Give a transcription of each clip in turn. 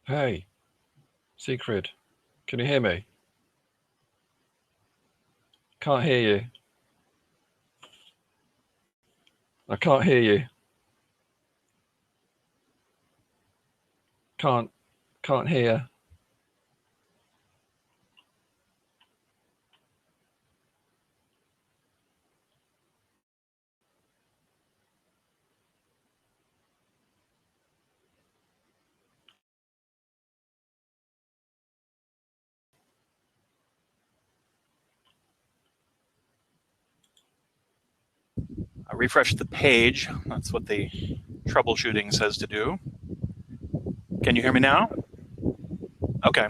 Hey, Secret, can you hear me? Can't hear you. I can't hear you. Can't hear. I refresh the page. That's what the troubleshooting says to do. Can you hear me now? Okay.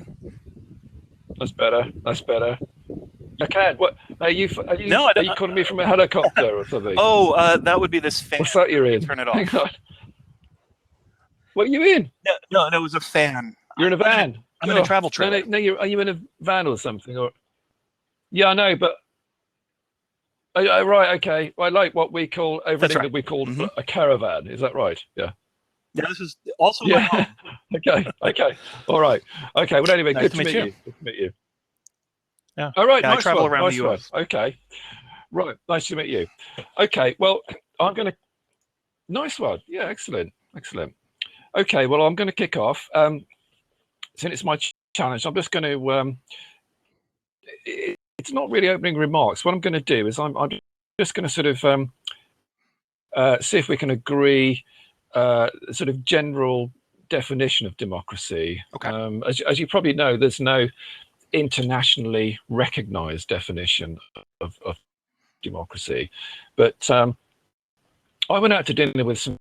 That's better. That's better. I can. What are you? No, I Are don't. you calling me from a helicopter or something? Oh, that would be this fan. What's that you're Let me in? turn it Hang off. on. What are you in? No, it was a fan. You're in a van. I'm in a travel trailer. No. Are you in a van or something? Or yeah, I know, but right, okay. I like what we call over in That's right. England. We call a caravan. Is that right? Yeah. Yeah, this is also my Yeah. home. Okay. All right. Okay. Well, anyway, Nice good to to meet meet you. you. Good to meet you. Yeah. All right. Yeah, I Nice travel one. around Nice the one. US. Okay. Right. Nice to meet you. Okay. Well, I'm going to. Nice one. Yeah. Excellent. Excellent. Okay. Well, I'm going to kick off. Since it's my challenge, I'm just going to. It's not really opening remarks. What I'm going to do is I'm just going to sort of see if we can agree sort of general definition of democracy. Okay. As you probably know, there's no internationally recognized definition of democracy. But I went out to dinner with some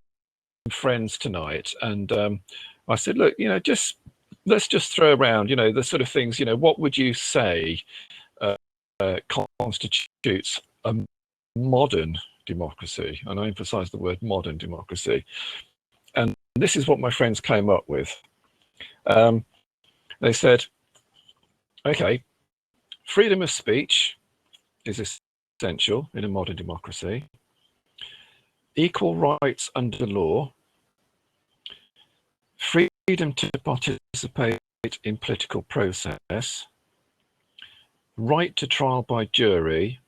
friends tonight, and I said, look, let's just throw around, the sort of things, what would you say constitutes a modern democracy? And I emphasize the word modern democracy. And this is what my friends came up with. They said, okay, freedom of speech is essential in a modern democracy. Equal rights under law, freedom to participate in political process, right to trial by jury,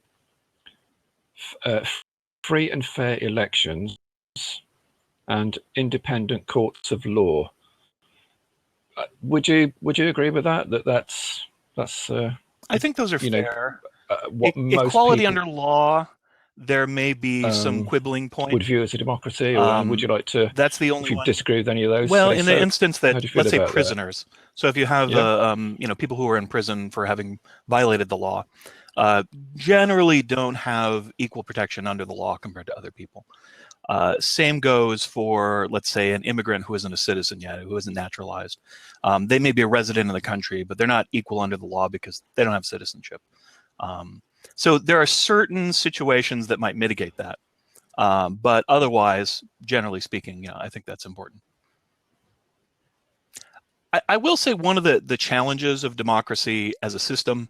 free and fair elections, and independent courts of law. Would you agree with that? That's I think those are fair. What most equality people under law, there may be some quibbling points. would view as a democracy, or would you like to? That's the only if you one. disagree with any of those. Well, in the instance that, let's say, prisoners. That? So if you have people who are in prison for having violated the law, generally don't have equal protection under the law compared to other people. Same goes for, let's say, an immigrant who isn't a citizen yet, who isn't naturalized. They may be a resident in the country, but they're not equal under the law because they don't have citizenship. So there are certain situations that might mitigate that. But otherwise, generally speaking, I think that's important. I will say one of the challenges of democracy as a system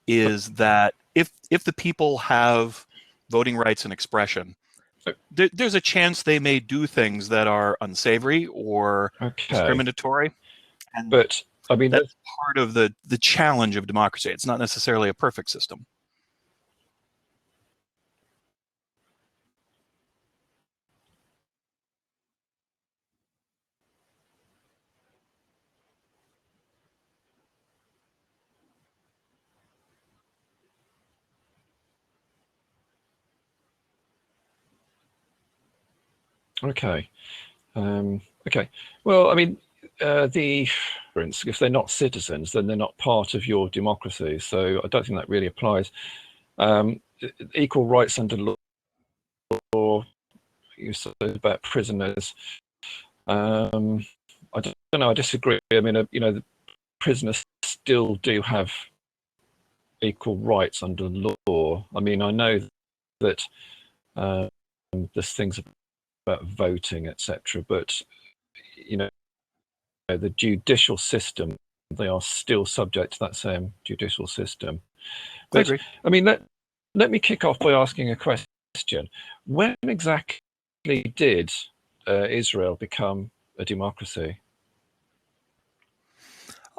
is that if the people have voting rights and expression, there's a chance they may do things that are unsavory or discriminatory. And but I mean, that's part of the challenge of democracy. It's not necessarily a perfect system. Okay. Okay. Well, I mean, if they're not citizens, then they're not part of your democracy. So I don't think that really applies. Equal rights under law. You said about prisoners. I don't know. I disagree. I mean, the prisoners still do have equal rights under law. I mean, I know that there's things about voting, etc. But the judicial system, they are still subject to that same judicial system. But I agree. I mean, let me kick off by asking a question. When exactly did Israel become a democracy?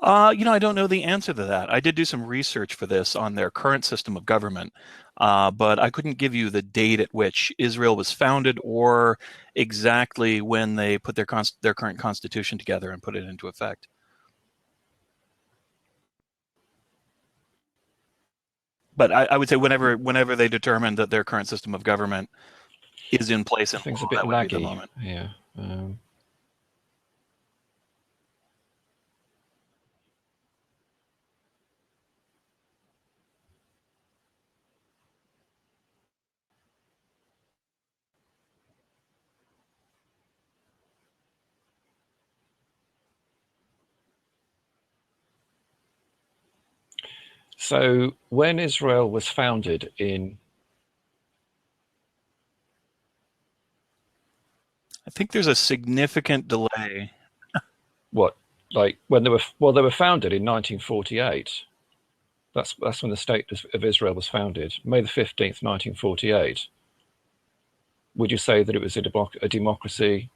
I don't know the answer to that. I did do some research for this on their current system of government, but I couldn't give you the date at which Israel was founded or exactly when they put their current constitution together and put it into effect. But I would say whenever they determined that their current system of government is in place and Things a bit that would be the laggy. moment. Yeah. So when Israel was founded in, I think there's a significant delay. what, like when they were founded in 1948. That's when the state of Israel was founded, May the 15th, 1948. Would you say that it was a democracy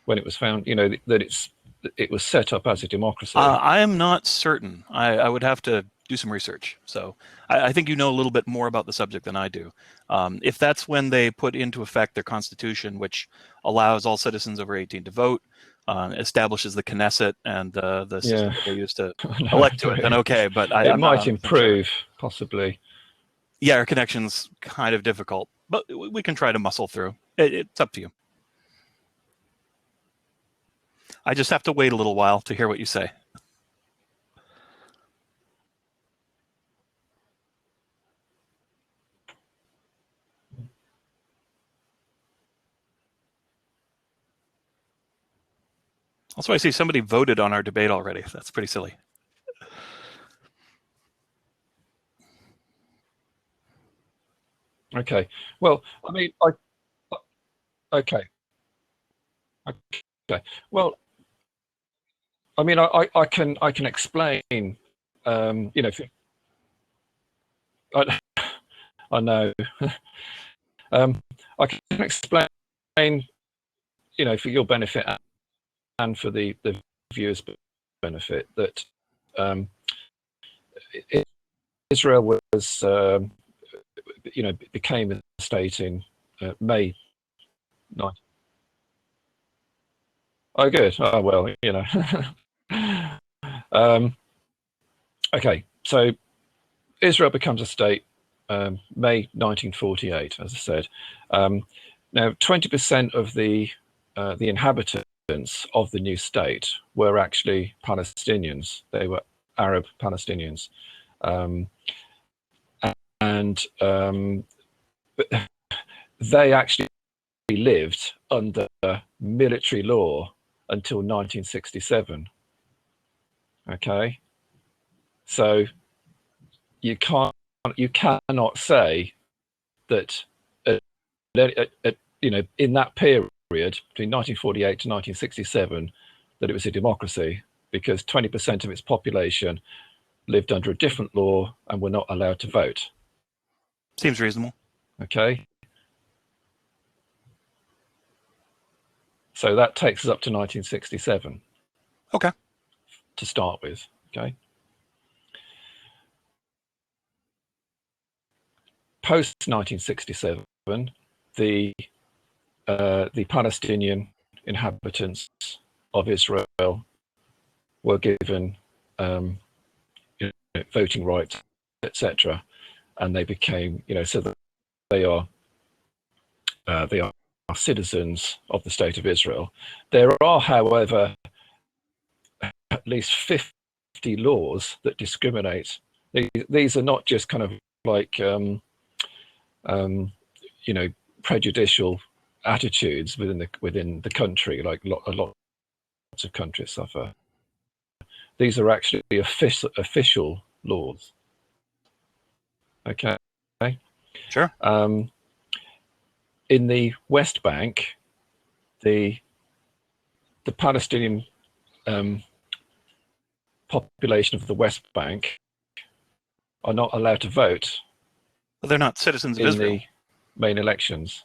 when it was found? That it was set up as a democracy. I am not certain. I would have to do some research. So I think you know a little bit more about the subject than I do. If that's when they put into effect their constitution, which allows all citizens over 18 to vote, establishes the Knesset and the system that they use to elect to it, then okay. But it might improve, possibly. Yeah, our connection's kind of difficult, but we can try to muscle through. It's up to you. I just have to wait a little while to hear what you say. Also, I see somebody voted on our debate already. That's pretty silly. Okay. Well, I mean, okay. Okay. Well, I mean, I can explain. I, I know. I can explain, for your benefit and for the viewers' benefit, that Israel was, became a state in May 9th. Oh, good. Oh, well, okay, so Israel becomes a state May 1948, as I said. Now, 20% of the inhabitants of the new state were actually Palestinians. They were Arab Palestinians, and they actually lived under military law until 1967. Okay, so you cannot say that in that period between 1948 to 1967 that it was a democracy, because 20% of its population lived under a different law and were not allowed to vote. Seems reasonable. Okay. So that takes us up to 1967. Okay. To start with. Okay. Post 1967, the Palestinian inhabitants of Israel were given voting rights, etc., and they became, so that they are citizens of the state of Israel. There are, however, at least 50 laws that discriminate. These are not just kind of like prejudicial attitudes within the country, like a lot of countries suffer. These are actually official laws. Okay. Sure. In the West Bank, the Palestinian population of the West Bank are not allowed to vote. But they're not citizens of Israel. In the main elections.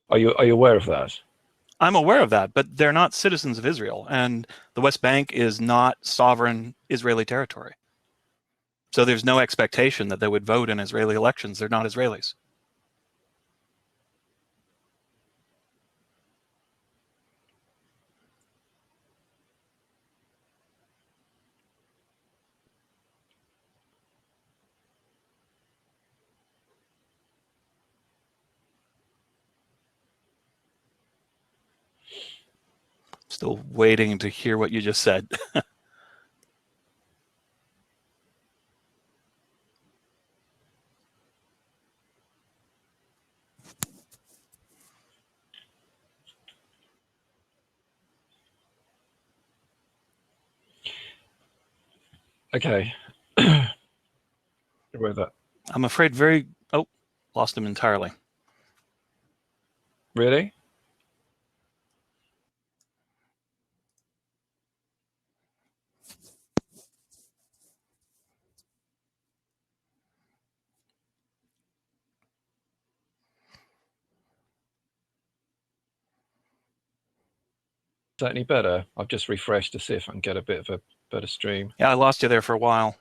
Are you aware of that? I'm aware of that, but they're not citizens of Israel, and the West Bank is not sovereign Israeli territory. So there's no expectation that they would vote in Israeli elections. They're not Israelis. Still waiting to hear what you just said. Okay. Where that? I'm afraid lost him entirely. Really? Is that any better? I've just refreshed to see if I can get a bit of a better stream. Yeah, I lost you there for a while.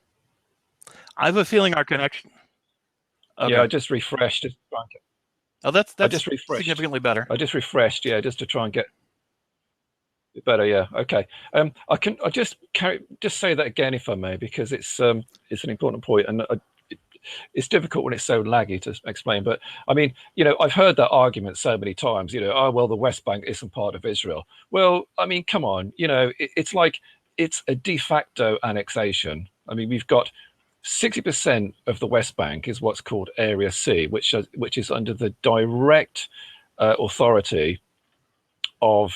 I have a feeling our connection. Okay. Yeah, I just refreshed. Oh, that's I just refreshed. significantly better. I just refreshed, yeah, just to try and get it better. Yeah, okay. I just say that again if I may, because it's an important point, and it's difficult when it's so laggy to explain. But I mean, I've heard that argument so many times. Oh well, the West Bank isn't part of Israel. Well, I mean, come on. It's like it's a de facto annexation. I mean, we've got 60% of the West Bank is what's called Area C, which is under the direct authority of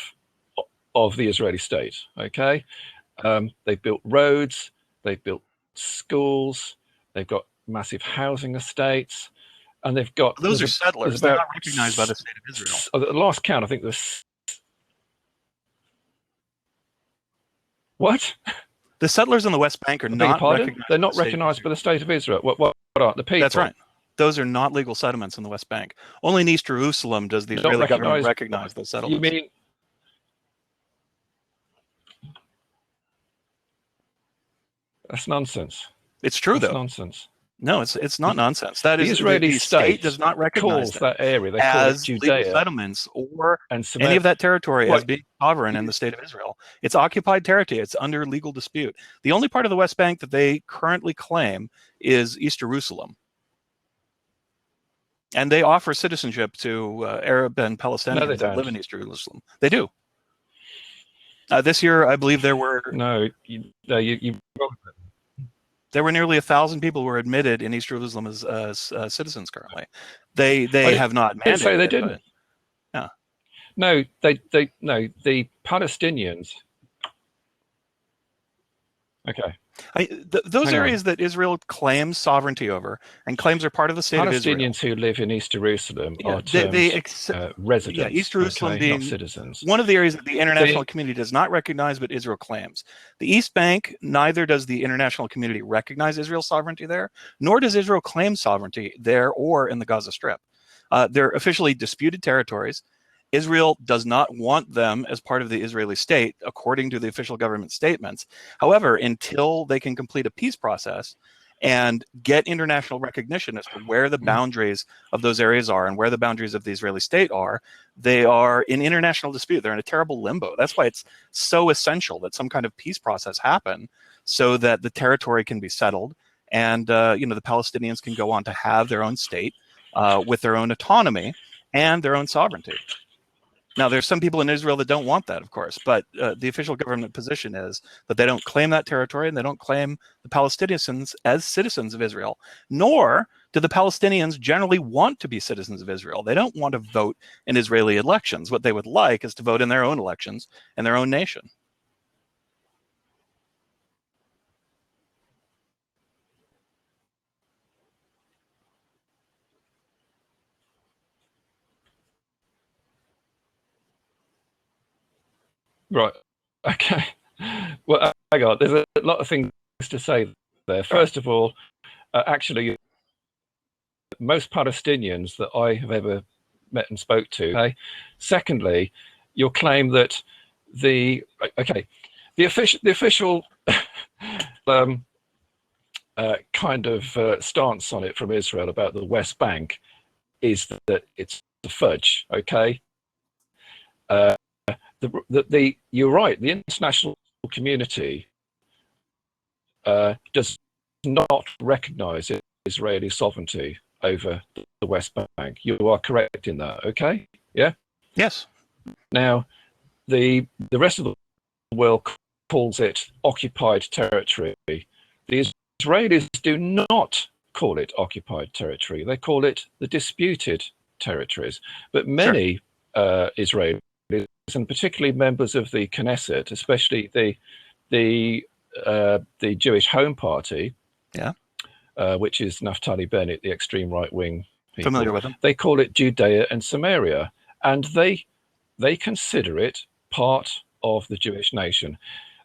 the Israeli state. Okay, they've built roads, they've built schools, they've got massive housing estates, and they've got those are settlers. They're not recognized by the state of Israel. At the last count, I think there's what? The settlers in the West Bank are not recognized. They're not recognized by the state of Israel. What are the people? That's right. Those are not legal settlements in the West Bank. Only in East Jerusalem does the Israeli government recognize those settlements. You mean? That's nonsense. It's true, That's though. Nonsense. No, it's not nonsense. That the is Israeli the state does not recognize that area. They call it Judea, legal settlements or any of that territory as being sovereign in the state of Israel. It's occupied territory. It's under legal dispute. The only part of the West Bank that they currently claim is East Jerusalem. And they offer citizenship to Arab and Palestinians that live in East Jerusalem. They do. This year, I believe there were... No, there were nearly 1,000 people who were admitted in East Jerusalem as citizens currently. They have not mandated. Say they didn't. But, yeah. No, no. The Palestinians. Okay. Those areas that Israel claims sovereignty over and claims are part of the state of Israel. Palestinians who live in East Jerusalem are residents. Yeah, East Jerusalem being not citizens. One of the areas that the international community does not recognize, but Israel claims. The East Bank, neither does the international community recognize Israel's sovereignty there, nor does Israel claim sovereignty there or in the Gaza Strip. They're officially disputed territories. Israel does not want them as part of the Israeli state, according to the official government statements. However, until they can complete a peace process and get international recognition as to where the boundaries of those areas are and where the boundaries of the Israeli state are, they are in international dispute. They're in a terrible limbo. That's why it's so essential that some kind of peace process happen so that the territory can be settled and the Palestinians can go on to have their own state with their own autonomy and their own sovereignty. Now, there's some people in Israel that don't want that, of course, but the official government position is that they don't claim that territory and they don't claim the Palestinians as citizens of Israel, nor do the Palestinians generally want to be citizens of Israel. They don't want to vote in Israeli elections. What they would like is to vote in their own elections and their own nation. Right. Okay. Well, hang on. There's a lot of things to say there. First of all, actually, most Palestinians that I have ever met and spoke to. Okay. Secondly, your claim that the official kind of stance on it from Israel about the West Bank is that it's a fudge. Okay, you're right. The international community does not recognise Israeli sovereignty over the West Bank. You are correct in that. Okay, yeah. Yes. Now, the rest of the world calls it occupied territory. The Israelis do not call it occupied territory. They call it the disputed territories. But many Israelis, and particularly members of the Knesset, especially the Jewish Home Party, which is Naftali Bennett, the extreme right wing people, familiar with them. They call it Judea and Samaria, and they consider it part of the Jewish nation.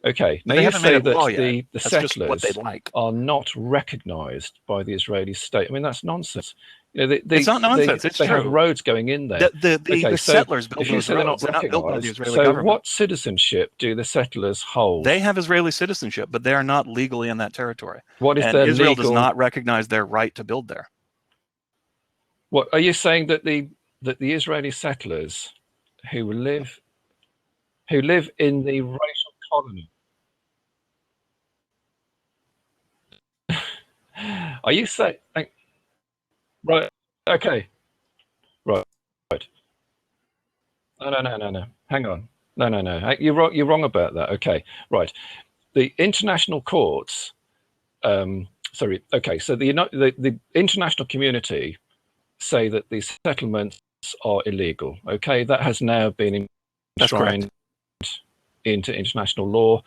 Okay, now you say that the settlers are not recognized by the Israeli state. I mean, that's nonsense. You know, it's not nonsense. It's they true. have roads going in there. The settlers built those roads. They're not built by the Israeli government. So what citizenship do the settlers hold? They have Israeli citizenship, but they are not legally in that territory. What is and their Israel legal... does not recognize their right to build there. What are you saying, that the Israeli settlers who live in the racial colony... Are you saying... Right, okay. Right. No. Hang on. No. You're wrong about that. Okay, right. The international courts... sorry, okay, so the international community say that these settlements are illegal. Okay, that has now been enshrined into international law.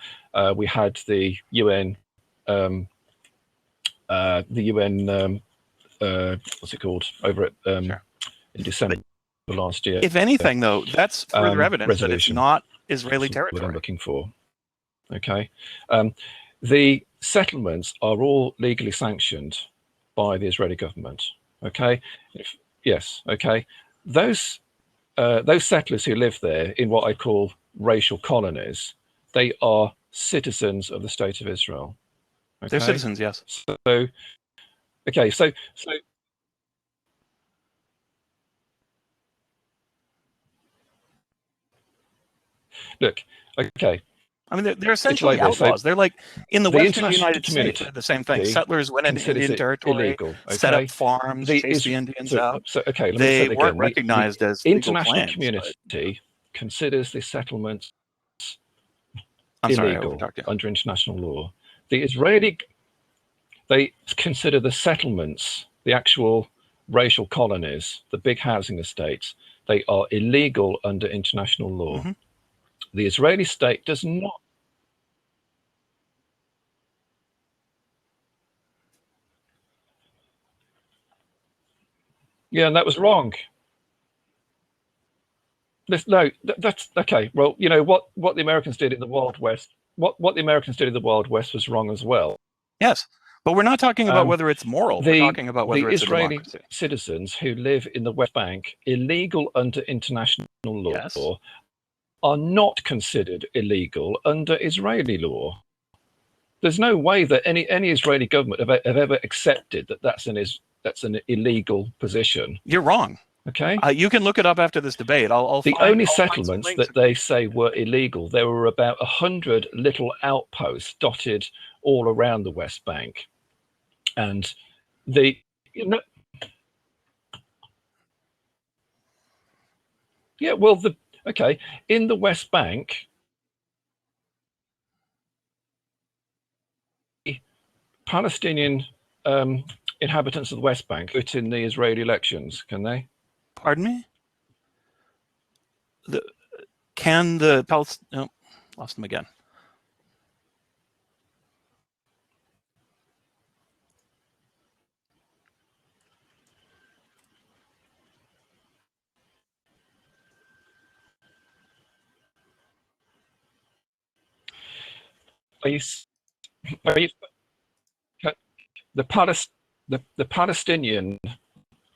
We had the UN... what's it called, over at in December last year. If anything, though, that's further evidence that it's not Israeli territory. What I'm looking for. Okay, the settlements are all legally sanctioned by the Israeli government. Okay, yes. Okay, those settlers who live there in what I call racial colonies, they are citizens of the state of Israel. Okay? They're citizens, yes. So, okay, so look, okay. I mean, they're essentially outlaws. They're like in the Western United States. They're the same thing. Settlers went into Indian territory, illegal, set up farms, chased the Indians out. So, okay, they weren't recognized as international community considers the settlements illegal under international law. The Israeli, they consider the settlements, the actual racial colonies, the big housing estates, they are illegal under international law. Mm-hmm. The Israeli state does not. Yeah, and that was wrong. No, that's okay. Well, you know what the Americans did in the Wild West. What the Americans did in the Wild West was wrong as well. Yes, but we're not talking about whether it's moral. We're talking about whether it's Israeli a democracy. Citizens who live in the West Bank, illegal under international law, are not considered illegal under Israeli law. There's no way that any Israeli government have ever accepted that that's an illegal position. You're wrong. Okay. You can look it up after this debate. The only settlements that they say were illegal, there were about 100 little outposts dotted all around the West Bank, and okay, in the West Bank, Palestinian inhabitants of the West Bank vote in the Israeli elections, can they? Pardon me? No, lost them again. Are you the Palestinian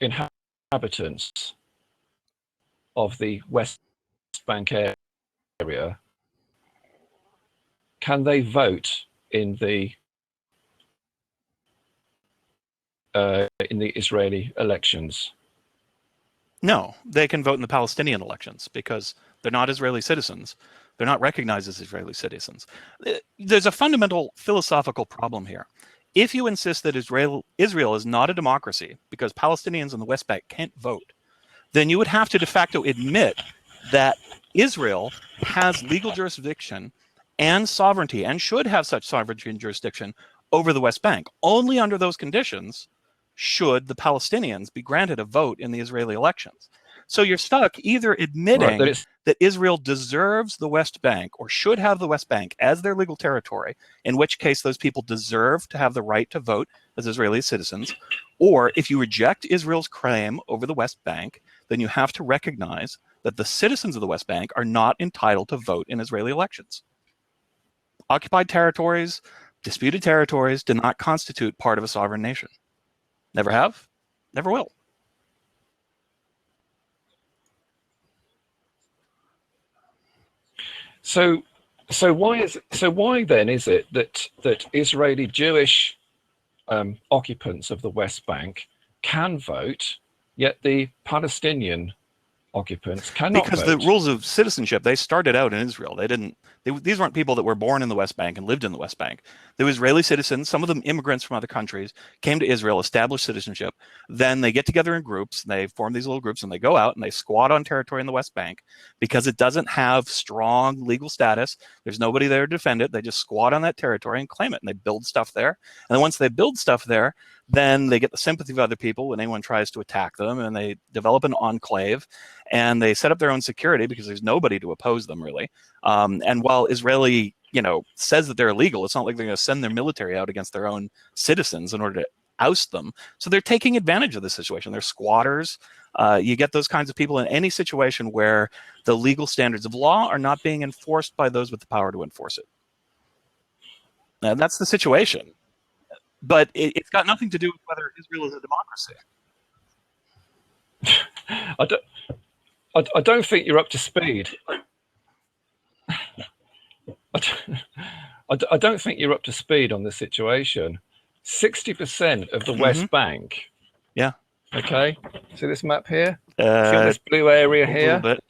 inhabitants of the West Bank area area, can they vote in the Israeli elections? No, they can vote in the Palestinian elections because they're not Israeli citizens. They're not recognized as Israeli citizens. There's a fundamental philosophical problem here. If you insist that Israel is not a democracy because Palestinians in the West Bank can't vote, then you would have to de facto admit that Israel has legal jurisdiction and sovereignty and should have such sovereignty and jurisdiction over the West Bank. Only under those conditions should the Palestinians be granted a vote in the Israeli elections. So you're stuck either admitting that Israel deserves the West Bank or should have the West Bank as their legal territory, in which case those people deserve to have the right to vote as Israeli citizens, or if you reject Israel's claim over the West Bank, then you have to recognize that the citizens of the West Bank are not entitled to vote in Israeli elections. Occupied territories, disputed territories do not constitute part of a sovereign nation. Never have, never will. So why then is it that Israeli Jewish occupants of the West Bank can vote, yet the Palestinian occupants cannot because vote? The rules of citizenship, they started out in Israel. These weren't people that were born in the West Bank and lived in the West Bank. They were Israeli citizens, some of them immigrants from other countries, came to Israel, established citizenship. Then they get together in groups, and they form these little groups, and they go out and they squat on territory in the West Bank because it doesn't have strong legal status. There's nobody there to defend it. They just squat on that territory and claim it, and they build stuff there. And then once they build stuff there, then they get the sympathy of other people when anyone tries to attack them, and they develop an enclave, and they set up their own security because there's nobody to oppose them, really. And while Israeli, says that they're illegal, it's not like they're going to send their military out against their own citizens in order to oust them. So they're taking advantage of the situation. They're squatters. You get those kinds of people in any situation where the legal standards of law are not being enforced by those with the power to enforce it. Now, that's the situation. But it's got nothing to do with whether Israel is a democracy. I don't think you're up to speed. I don't think you're up to speed on the situation. 60% of the West Bank. Yeah. Okay. See this map here? See on this blue area here? A little bit.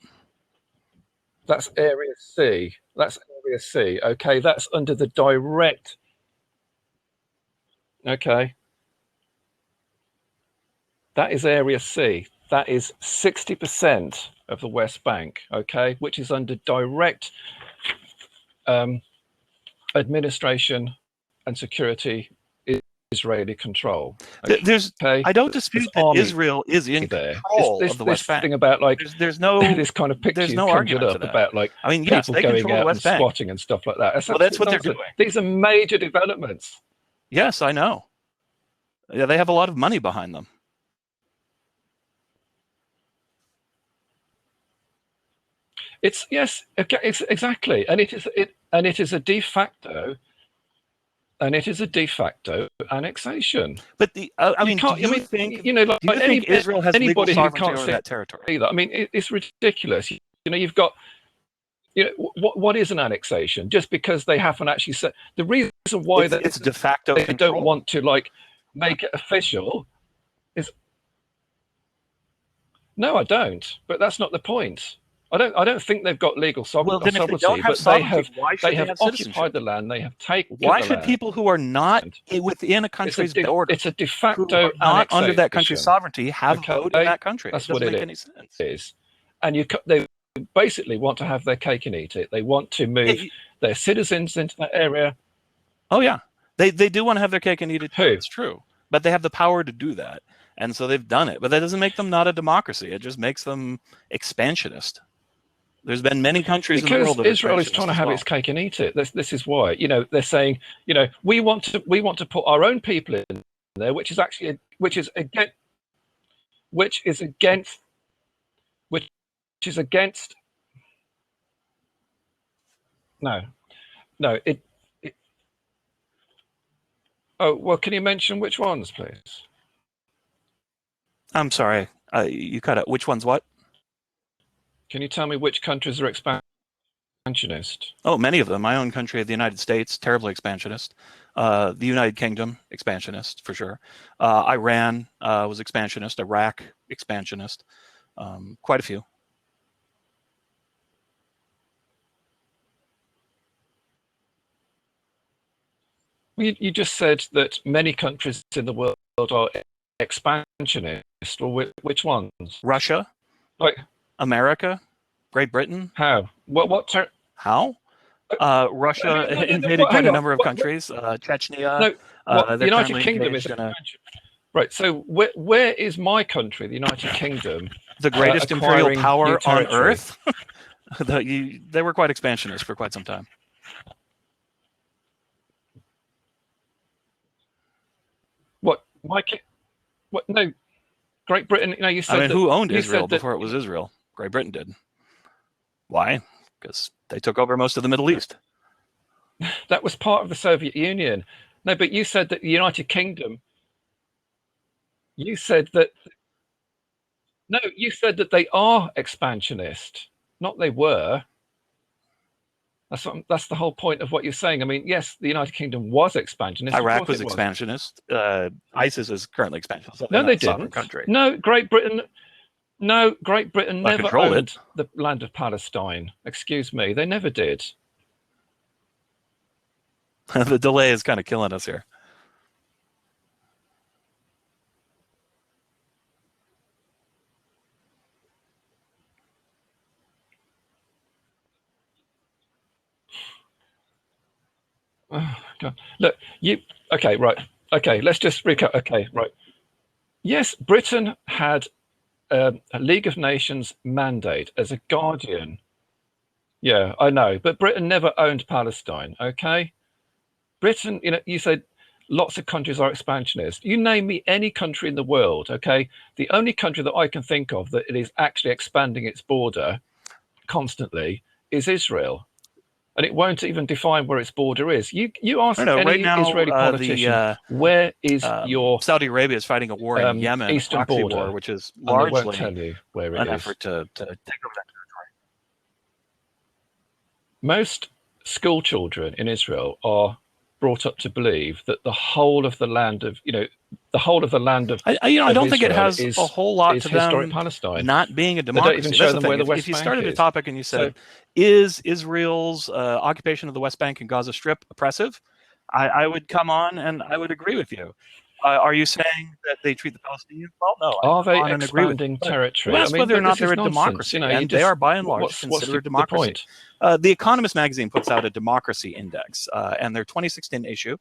That's area C. That's area C. Okay. That's under the direct. Okay. That is area C. That is 60% of the West Bank, okay, which is under direct administration and security Israeli control. Okay? I don't dispute that Israel is in control of the West Bank. Thing about there's no this kind of picture there's no conjured argument up about like yes, people going out and Bank. squatting and stuff like that. Well, that's what they're doing. These are major developments. Yes, I know. Yeah, they have a lot of money behind them. It's exactly, and it is a de facto annexation. But do you think Israel has legal sovereignty over that territory? Either. I mean, it's ridiculous. You've got, what is an annexation? Just because they haven't actually said the reason why it's de facto they control. don't want to make it official is. No, I don't. But that's not the point. I don't think they've got legal sovereignty, but they have occupied the land. They have taken. Why should people who are not within a country's border, it's a de facto not under that country's sovereignty, have a vote in that country? That's it doesn't what make any sense. And they basically want to have their cake and eat it. They want to move their citizens into that area. Oh yeah, they do want to have their cake and eat it. Who? It's true, but they have the power to do that, and so they've done it. But that doesn't make them not a democracy. It just makes them expansionist. There's been many countries in the world that Israel is trying to have its cake and eat it. This is why, they're saying, we want to put our own people in there, which is against. No. Oh well, can you mention which ones, please? I'm sorry, you cut out. Which ones? What? Can you tell me which countries are expanding expansionist? Oh, many of them. My own country, the United States, terribly expansionist. The United Kingdom, expansionist for sure. Iran was expansionist. Iraq, expansionist. Quite a few. Well, you just said that many countries in the world are expansionist. Or which ones? Russia, Like America, Great Britain. how? How? Russia No, invaded quite hang a on. number of countries. Chechnya. No, what the They're United currently Kingdom is engaged in a right. So where is my country, the United Kingdom, the greatest imperial acquiring power new on territory? Earth. They were quite expansionist for quite some time. What what? No, Great Britain. You said I mean, that. who owned You Israel said that. before it was Israel? Great Britain did. Why? Because they took over most of the Middle East. That was part of the Soviet Union. No, but you said that the United Kingdom. You said that. No, you said that they are expansionist. Not they were. That's the whole point of what you're saying. I mean, yes, the United Kingdom was expansionist. Iraq was expansionist. ISIS is currently expansionist. So they're No, not they a sovereign didn't. country. No, Great Britain. No, Great Britain never controlled owned it. the land of Palestine. Excuse me, they never did. The delay is kind of killing us here. Oh, God. Look, okay, right. Okay, let's just recap. Okay, right. Yes, Britain had a League of Nations mandate as a guardian. Yeah, I know, but Britain never owned Palestine. Okay, Britain. You said lots of countries are expansionist. You name me any country in the world. Okay, the only country that I can think of that it is actually expanding its border constantly is Israel. And it won't even define where its border is. You ask Right any now, Israeli politician, where is your Saudi Arabia is fighting a war in Yemen, eastern a proxy border? war, which is And they won't largely tell you where it an is. effort to take over that territory. Most school children in Israel are brought up to believe that the whole of the land of I don't think it Israel has a whole lot to historic them Palestine. not being a They don't even democracy. show That's the them where thing. the If West you Bank started a is. topic and you said, is Israel's occupation of the West Bank and Gaza Strip oppressive? I would come on and I would agree with you. Are you saying that they treat the Palestinians well? No, Are they on and agree with expanding you. territory? You asked whether or not they're a nonsense. democracy, and they just, are by and large what's considered a the democracy. point? The Economist magazine puts out a democracy index, and their 2016 issue,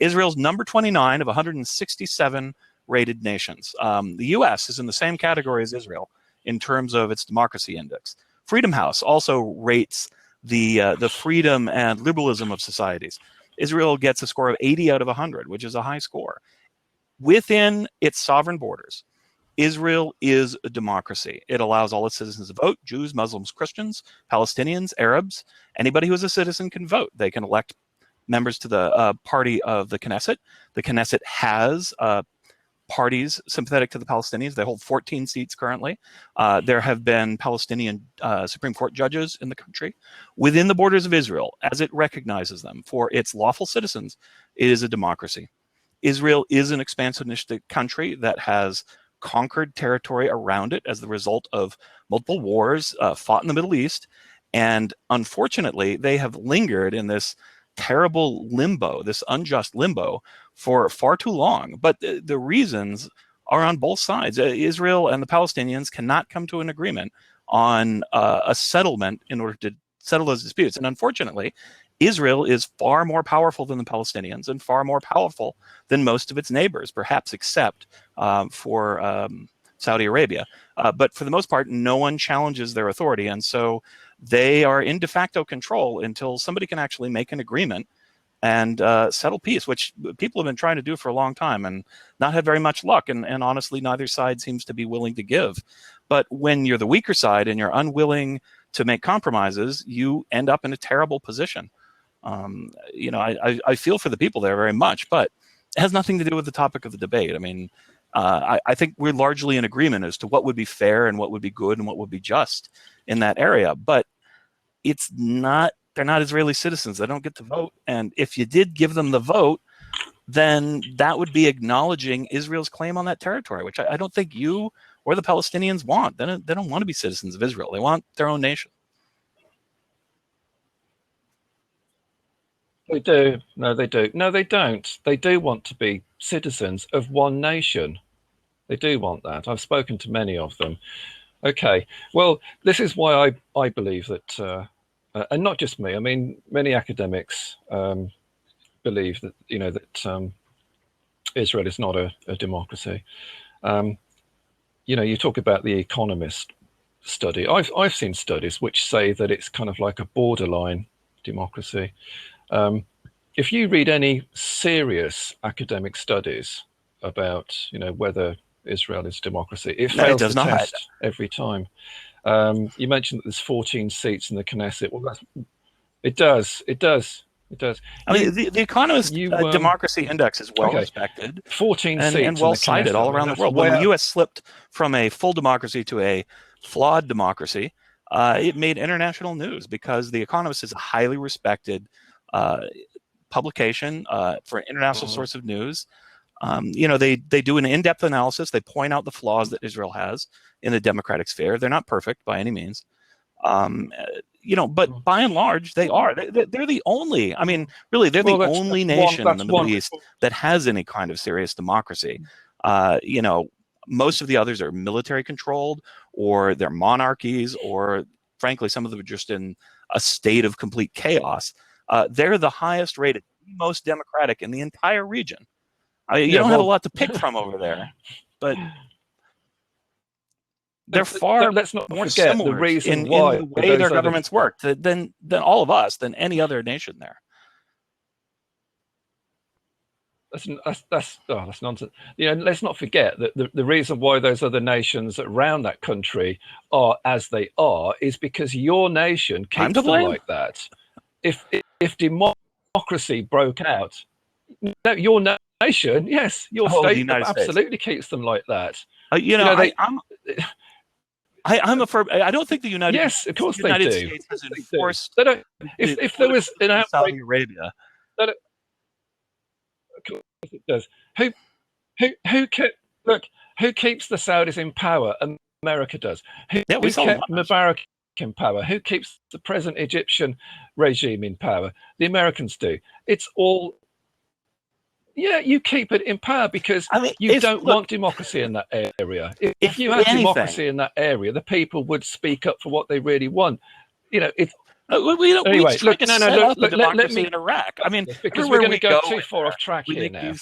Israel's number 29 of 167 rated nations. The U.S. is in the same category as Israel in terms of its democracy index. Freedom House also rates the freedom and liberalism of societies. Israel gets a score of 80 out of 100, which is a high score. Within its sovereign borders, Israel is a democracy. It allows all its citizens to vote: Jews, Muslims, Christians, Palestinians, Arabs. Anybody who is a citizen can vote. They can elect members to the party of the Knesset. The Knesset has parties sympathetic to the Palestinians. They hold 14 seats currently. There have been Palestinian Supreme Court judges in the country. Within the borders of Israel, as it recognizes them for its lawful citizens, it is a democracy. Israel is an expansionistic country that has conquered territory around it as the result of multiple wars fought in the Middle East. And unfortunately, they have lingered in this terrible limbo, this unjust limbo, for far too long. But the reasons are on both sides. Israel and the Palestinians cannot come to an agreement on a settlement in order to settle those disputes. And unfortunately, Israel is far more powerful than the Palestinians and far more powerful than most of its neighbors, perhaps except for Saudi Arabia. But for the most part, no one challenges their authority. And so they are in de facto control until somebody can actually make an agreement and settle peace, which people have been trying to do for a long time and not had very much luck. And honestly, neither side seems to be willing to give. But when you're the weaker side and you're unwilling to make compromises, you end up in a terrible position. I feel for the people there very much, but it has nothing to do with the topic of the debate. I mean, I think we're largely in agreement as to what would be fair and what would be good and what would be just in that area. But it's not, they're not Israeli citizens. They don't get to vote. And if you did give them the vote, then that would be acknowledging Israel's claim on that territory, which I don't think you or the Palestinians want. They don't want to be citizens of Israel. They want their own nation. They do. No, they do. No, they don't. They do want to be citizens of one nation. They do want that. I've spoken to many of them. Okay. Well, this is why I believe that, and not just me. I mean, many academics believe that that Israel is not a democracy. You talk about the Economist study. I've seen studies which say that it's kind of like a borderline democracy. If you read any serious academic studies about whether Israel is democracy, it fails the test every time. You mentioned that there's 14 seats in the Knesset. Well, it does. I mean, the Economist Democracy Index is well respected, 14 seats and well cited all around the world. When the U.S. slipped from a full democracy to a flawed democracy, it made international news because the Economist is a highly respected publication for an international source of news. They do an in-depth analysis. They point out the flaws that Israel has in the democratic sphere. They're not perfect by any means. But by and large, they are. They're the only. I mean, really, they're the only nation in the Middle East that has any kind of serious democracy. Most of the others are military controlled, or they're monarchies, or frankly, some of them are just in a state of complete chaos. They're the highest rated, the most democratic in the entire region. You don't have a lot to pick from over there, but they're far more similar in the way their governments work than all of us, than any other nation there. That's nonsense. Let's not forget that the reason why those other nations around that country are as they are is because your nation keeps them like that. If democracy broke out, your nation, yes, your state absolutely keeps them like that. I'm a firm. I don't think the United States has enforced. They don't. If there was an outbreak, Saudi Arabia, of course it does. Who keeps the Saudis in power? America does. Who kept Mubarak in power? Who keeps the present Egyptian regime in power? The Americans do. It's all. Yeah, you keep it in power because you don't want democracy in that area. If you had democracy in that area, the people would speak up for what they really want. It's anyway. Look, let me in Iraq. I mean, because we're going to go too far off track here now.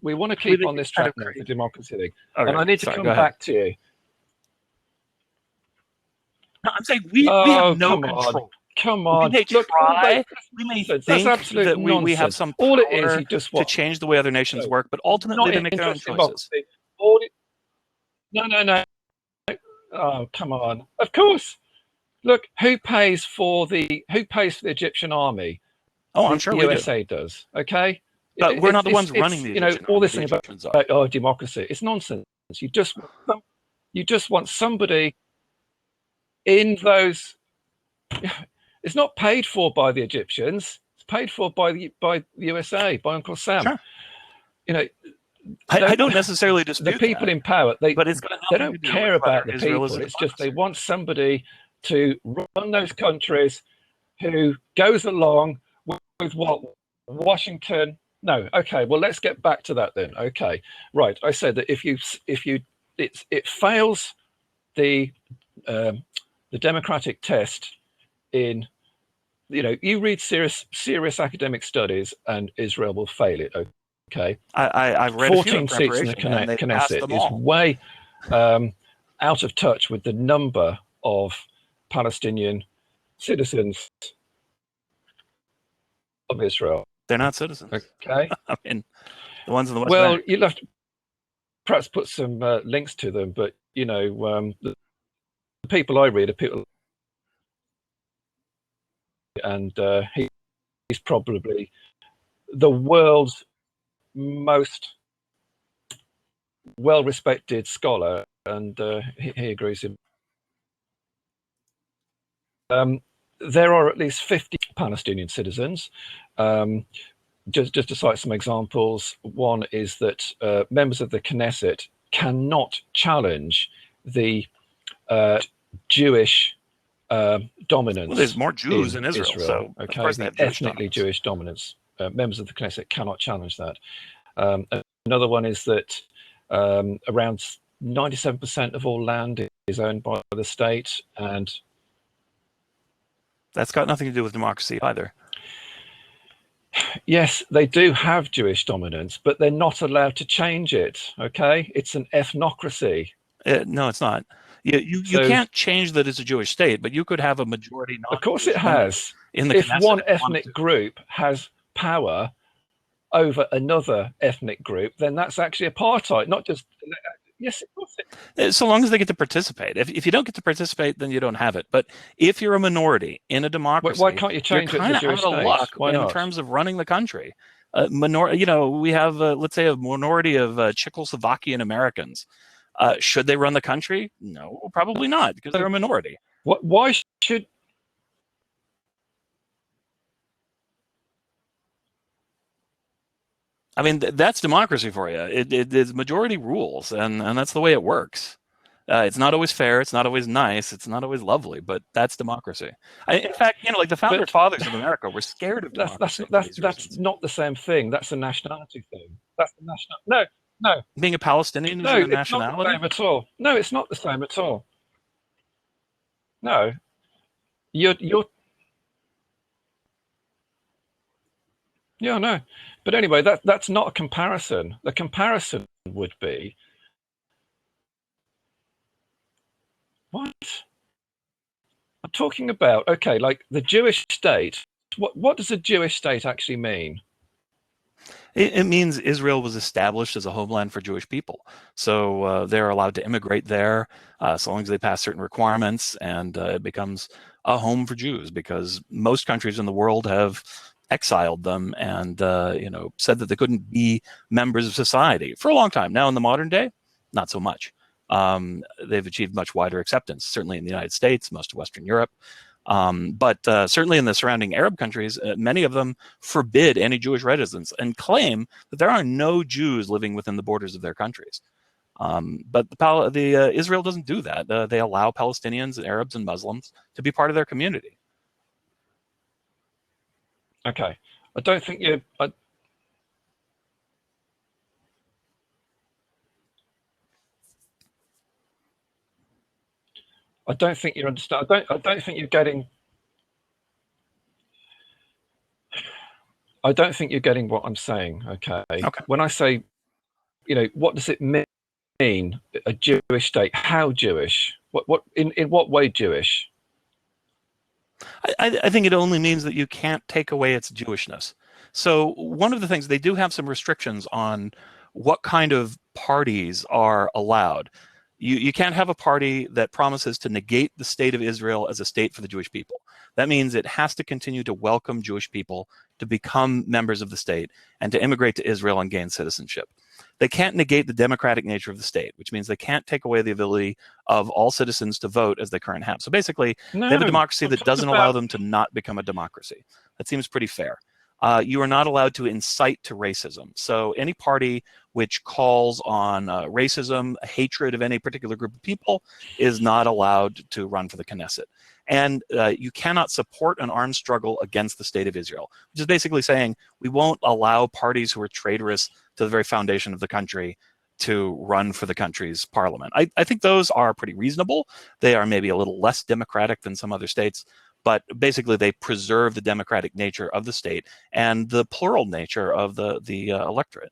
We want to keep on this track now, the democracy thing, and I need to come back to you. No, I'm saying we have no control. Come on, we may think that we have some power to change the way other nations work, but ultimately they make their own choices. No. Oh, come on. Of course. Look, who pays for the Egyptian army? Oh, I'm sure the USA does. Okay, but we're not the ones running the Egyptian all this thing about democracy. It's nonsense. You just want somebody in those. It's not paid for by the Egyptians. It's paid for by the USA, by Uncle Sam. Sure. I don't necessarily dispute the people in power. They don't care about the Israel people. It's just they want somebody to run those countries who goes along with what Washington. No, okay. Well, let's get back to that then. Okay, right. I said that if it fails the democratic test. You read serious academic studies, and Israel will fail it. Okay, I've read 14 seats in the Knesset is way out of touch with the number of Palestinian citizens of Israel. They're not citizens. Okay, I mean, the ones in the West Well, Bank. you'll have to perhaps put some links to them, but the people I read are people. And he's probably the world's most well-respected scholar, and he agrees. there are at least 50 Palestinian citizens. Just to cite some examples, one is that members of the Knesset cannot challenge the Jewish dominance. Well, there's more Jews in Israel, so okay? Of course they have Jewish ethnically dominance. Jewish dominance. Members of the Knesset cannot challenge that. Another one is that around 97% of all land is owned by the state, and that's got nothing to do with democracy either. Yes, they do have Jewish dominance, but they're not allowed to change it. Okay, it's an ethnocracy. No, it's not. You can't change that it's a Jewish state, but you could have a majority non-Jewish Of course it has. In the if Knesset, one ethnic group has power over another ethnic group, then that's actually apartheid, not just... Yes, of course it. So long as they get to participate. If you don't get to participate, then you don't have it. But if you're a minority in a democracy, why can't you change you're it to Jewish out of luck Why not? in terms of running the country. We have, let's say, a minority of Czechoslovakian Americans. Should they run the country? No, probably not, because they're a minority. Why should... I mean, that's democracy for you. It is majority rules, and that's the way it works. It's not always fair. It's not always nice. It's not always lovely, but that's democracy. In fact, like the fathers of America were scared of democracy. That's not the same thing. That's a nationality thing. That's the national... No. Being a Palestinian is a nationality? No, it's not the same at all. No, it's not the same at all. No. You're... Yeah, no. But anyway, that's not a comparison. The comparison would be... What? I'm talking about, okay, like the Jewish state. What does a Jewish state actually mean? It means Israel was established as a homeland for Jewish people. So they're allowed to immigrate there so long as they pass certain requirements, and it becomes a home for Jews, because most countries in the world have exiled them and said that they couldn't be members of society for a long time. Now in the modern day, not so much. They've achieved much wider acceptance, certainly in the United States, most of Western Europe. But certainly in the surrounding Arab countries, many of them forbid any Jewish residence and claim that there are no Jews living within the borders of their countries. But Israel doesn't do that. They allow Palestinians and Arabs and Muslims to be part of their community. Okay. I don't think you... I don't think you understand. I don't think you're getting... I don't think you're getting what I'm saying. Okay. When I say, what does it mean? A Jewish state? How Jewish? In what way Jewish? I think it only means that you can't take away its Jewishness. So one of the things, they do have some restrictions on what kind of parties are allowed. You can't have a party that promises to negate the state of Israel as a state for the Jewish people. That means it has to continue to welcome Jewish people to become members of the state and to immigrate to Israel and gain citizenship. They can't negate the democratic nature of the state, which means they can't take away the ability of all citizens to vote as they currently have. So basically, they have a democracy that doesn't allow them to not become a democracy. That seems pretty fair. You are not allowed to incite to racism. So any party which calls on racism, hatred of any particular group of people, is not allowed to run for the Knesset. And you cannot support an armed struggle against the state of Israel, which is basically saying we won't allow parties who are traitorous to the very foundation of the country to run for the country's parliament. I think those are pretty reasonable. They are maybe a little less democratic than some other states, but basically they preserve the democratic nature of the state and the plural nature of the electorate.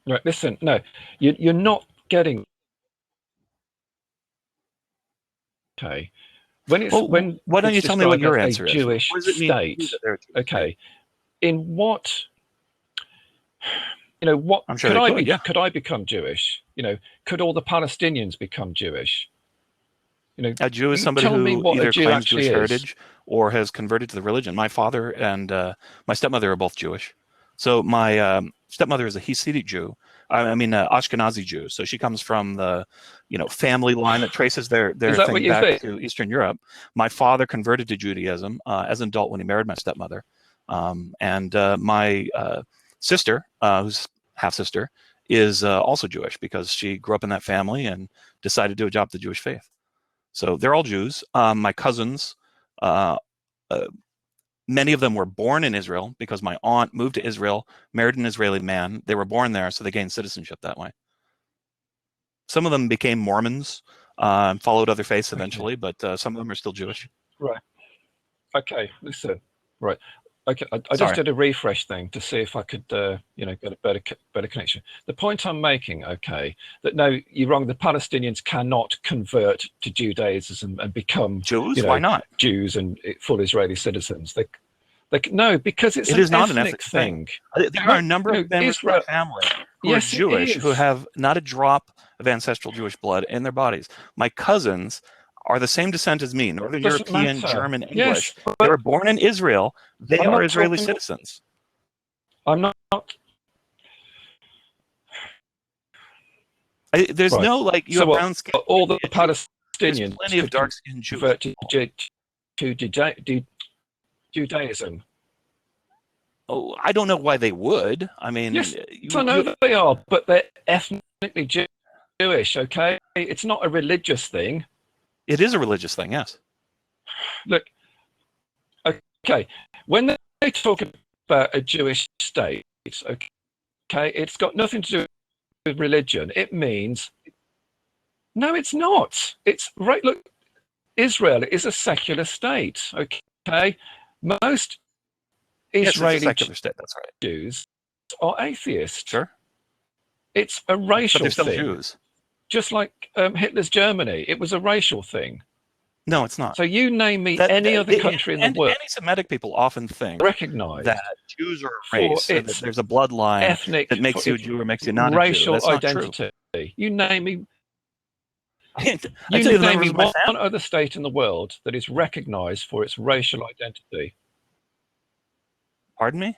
Right, listen, no, you're not getting... Okay. Why don't you tell me what your answer is? Jewish state. Okay. In what... what... I'm sure could I become Jewish? Could all the Palestinians become Jewish? You know, A Jew is you somebody tell me who what a either Jew claims actually Jewish is. heritage or has converted to the religion. My father and my stepmother are both Jewish. So my stepmother is a Hasidic Jew. I mean, Ashkenazi Jew. So she comes from the, family line that traces their Is that what thing you back think? to Eastern Europe. My father converted to Judaism as an adult when he married my stepmother. And my sister, who's half sister, is also Jewish because she grew up in that family and decided to adopt the Jewish faith. So they're all Jews. My cousins, uh, many of them were born in Israel because my aunt moved to Israel, married an Israeli man. They were born there, so they gained citizenship that way. Some of them became Mormons, followed other faiths eventually, but some of them are still Jewish. Right. Okay. Listen. Right. Okay. I just Sorry. did a refresh thing to see if I could, get a better connection. The point I'm making, okay, that no, you're wrong. The Palestinians cannot convert to Judaism and become Jews? Why not? Jews and full Israeli citizens. No, because it's It an is not an ethnic ethnic thing. thing. There are a number of members Israel. of my family who are Yes, it Jewish, who is. have not a drop of ancestral Jewish blood in their bodies. My cousins are the same descent as me, Northern Doesn't European, matter. German, Yes, English. They were born in Israel. They I'm are not Israeli talking. citizens. I'm not. There's Right. no you So have what? brown skin. All the There's Palestinians plenty of could dark skinned Jews. convert to Judaism. Oh, I don't know why they would. I mean, Yes, I know they are, but they're ethnically Jewish. Okay, it's not a religious thing. it is a religious thing, yes. Look, okay, when they talk about a Jewish state, okay, it's got nothing to do with religion. It means no, it's not. It's right. Look, Israel is a secular state. Okay, most Yes, it's a Israeli secular state. That's right. Jews are atheists. Sure. It's a But racial they're still thing. Jews. Just like Hitler's Germany, it was a racial thing. No, it's not. So you name me any other country in the world Anti-Semitic people often think recognized that Jews are a for race and that its there's a bloodline ethnic, that makes you a Jew or makes you not a Jew. racial That's not identity. true. You name me. I You tell you the name members me of my one family. other state in the world that is recognized for its racial identity. Pardon me?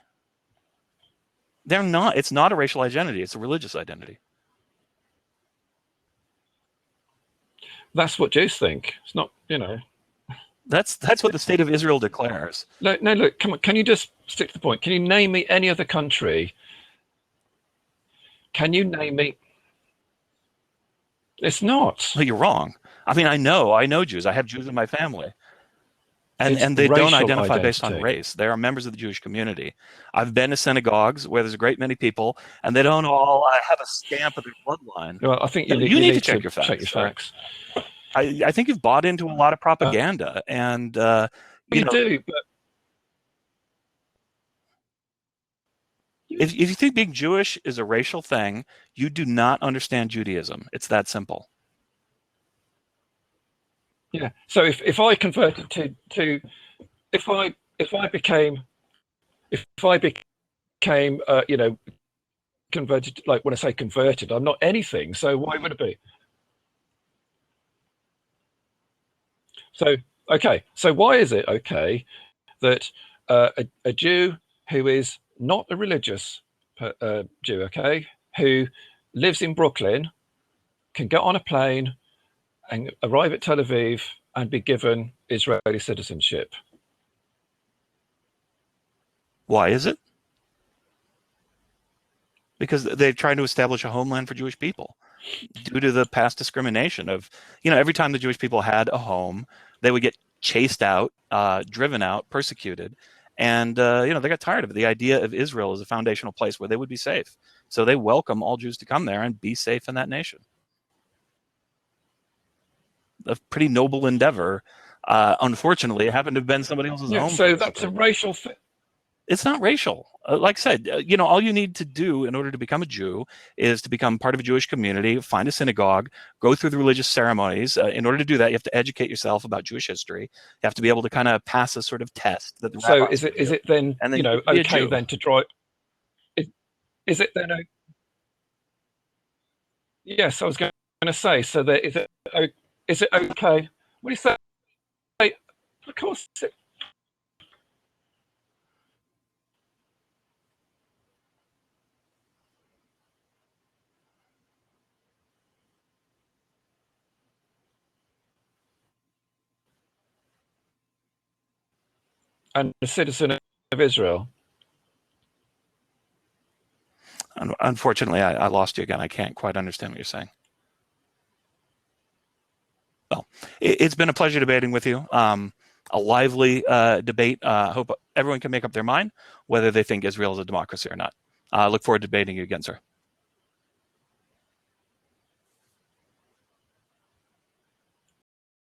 They're not. It's not a racial identity. It's a religious identity. That's what Jews think. It's not, That's what the state of Israel declares. No, look, come on. Can you just stick to the point? Can you name me any other country? Can you name me? It's not. Well, you're wrong. I mean, I know Jews. I have Jews in my family. And they don't racial identify based on identity. race. They are members of the Jewish community. I've been to synagogues where there's a great many people, and they don't all have a stamp of their bloodline. Well, I think You need to check your facts. I think you've bought into a lot of propaganda, and you do. But if you think being Jewish is a racial thing, you do not understand Judaism. It's that simple. yeah. So if I converted to if I became converted, like when I say converted, I'm not anything. So why would it be? So okay. So why is it okay that a Jew who is not a religious Jew, okay, who lives in Brooklyn, can get on a plane and arrive at Tel Aviv and be given Israeli citizenship? Why is it? Because they're trying to establish a homeland for Jewish people due to the past discrimination of, every time the Jewish people had a home, they would get chased out, driven out, persecuted. And, they got tired of it. The idea of Israel as a foundational place where they would be safe. So they welcome all Jews to come there and be safe in that nation. A pretty noble endeavor. Unfortunately, it happened to have been somebody else's home. So that's a racial thing. It's not racial. Like I said, all you need to do in order to become a Jew is to become part of a Jewish community, find a synagogue, go through the religious ceremonies. In order to do that, you have to educate yourself about Jewish history. You have to be able to kind of pass a sort of test that the So is it then, and then okay then to drive? Is it then? Yes, I was going to say. So is it okay? What do you say? Of course. And a citizen of Israel. Unfortunately, I lost you again. I can't quite understand what you're saying. Well, it's been a pleasure debating with you. A lively debate. I hope everyone can make up their mind whether they think Israel is a democracy or not. I look forward to debating you again, sir.